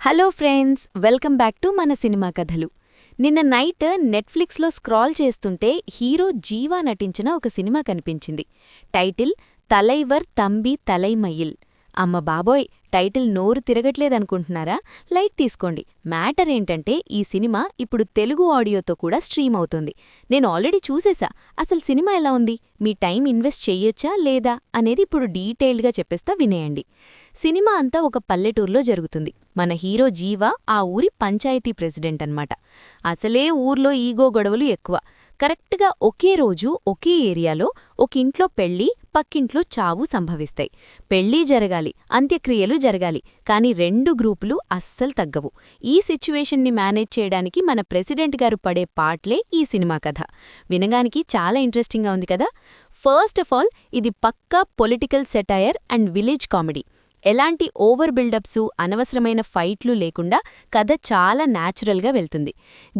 Hello friends, welcome back to మన cinema కథలు. నిన్న నైట్ నెట్ఫ్లిక్స్లో స్క్రాల్ చేస్తుంటే హీరో జీవా నటించిన ఒక సినిమా కనిపించింది. టైటిల్ తలైవర్ తంబి తలైమయిల్. అమ్మ బాబోయ్, టైటిల్ నోరు తిరగట్లేదనుకుంటున్నారా? లైట్ తీసుకోండి. మ్యాటర్ ఏంటంటే ఈ సినిమా ఇప్పుడు తెలుగు ఆడియోతో కూడా స్ట్రీమ్ అవుతుంది. నేను ఆల్రెడీ చూసేశా. అసలు సినిమా ఎలా ఉంది, మీ టైం ఇన్వెస్ట్ చెయ్యొచ్చా లేదా అనేది ఇప్పుడు డీటెయిల్డ్గా చెప్పేస్తా, వినేయండి. సినిమా అంతా ఒక పల్లెటూరులో జరుగుతుంది. మన హీరో జీవా ఆ ఊరి పంచాయతీ ప్రెసిడెంట్ అన్నమాట. అసలే ఊర్లో ఈగో గొడవలు ఎక్కువ. కరెక్ట్గా ఒకే రోజు ఒకే ఏరియాలో ఒక ఇంట్లో పెళ్లి, పక్కింట్లో చావు సంభవిస్తాయి. పెళ్లీ జరగాలి, అంత్యక్రియలు జరగాలి, కానీ రెండు గ్రూపులు అస్సలు తగ్గవు. ఈ సిచ్యువేషన్ని మేనేజ్ చేయడానికి మన ప్రెసిడెంట్ గారు పడే పాట్లే ఈ సినిమా కథ. వినగానికి చాలా ఇంట్రెస్టింగ్గా ఉంది కదా. ఫస్ట్ ఆఫ్ ఆల్, ఇది పక్కా political satire and village comedy. ఎలాంటి ఓవర్ బిల్డప్సు, అనవసరమైన ఫైట్లు లేకుండా కథ చాలా న్యాచురల్గా వెళ్తుంది.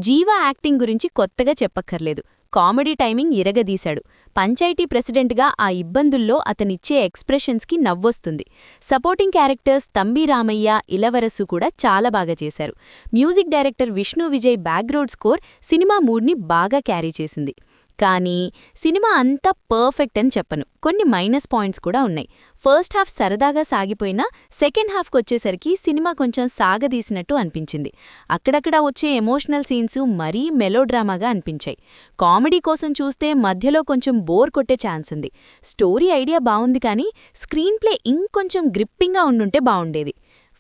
జీవా యాక్టింగ్ గురించి కొత్తగా చెప్పక్కర్లేదు. Comedy timing ఇరగదీశాడు. పంచాయతీ ప్రెసిడెంట్గా ఆ ఇబ్బందుల్లో అతనిచ్చే ఎక్స్ప్రెషన్స్కి నవ్వొస్తుంది. సపోర్టింగ్ క్యారెక్టర్స్ తంబి రామయ్య, ఇలవరసు కూడా చాలా బాగా చేశారు. Music director Vishnu Vijay background score cinema మూడ్ని బాగా క్యారీ చేసింది. కానీ సినిమా అంతా పర్ఫెక్ట్ అని చెప్పను, కొన్ని మైనస్ పాయింట్స్ కూడా ఉన్నాయి. ఫస్ట్ హాఫ్ సరదాగా సాగిపోయినా సెకండ్ హాఫ్కొచ్చేసరికి సినిమా కొంచెం సాగదీసినట్టు అనిపించింది. అక్కడక్కడ వచ్చే ఎమోషనల్ సీన్సు మరీ మెలోడ్రామాగా అనిపించాయి. కామెడీ కోసం చూస్తే మధ్యలో కొంచెం బోర్ కొట్టే ఛాన్స్ ఉంది. స్టోరీ ఐడియా బావుంది, కానీ స్క్రీన్ ప్లే ఇంకొంచెం గ్రిప్పింగ్గా ఉండుంటే బావుండేది.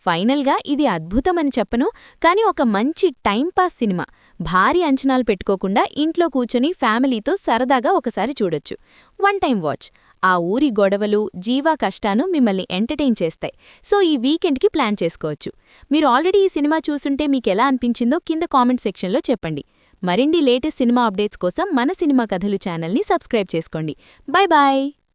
ఫైనల్గా ఇది అద్భుతమని చెప్పను, కానీ ఒక మంచి టైంపాస్ సినిమా. భారీ అంచనాలు పెట్టుకోకుండా ఇంట్లో కూర్చొని ఫ్యామిలీతో సరదాగా ఒకసారి చూడొచ్చు. One time watch. ఆ ఊరి గొడవలు, జీవా కష్టాను మిమ్మల్ని ఎంటర్టైన్ చేస్తాయి. సో ఈ వీకెండ్కి ప్లాన్ చేసుకోవచ్చు. మీరు ఆల్రెడీ ఈ సినిమా చూసుంటే మీకెలా అనిపించిందో కింద కామెంట్ సెక్షన్లో చెప్పండి. మరిన్ని లేటెస్ట్ సినిమా అప్డేట్స్ కోసం మన సినిమా కథలు ఛానల్ని సబ్స్క్రైబ్ చేసుకోండి. Bye bye.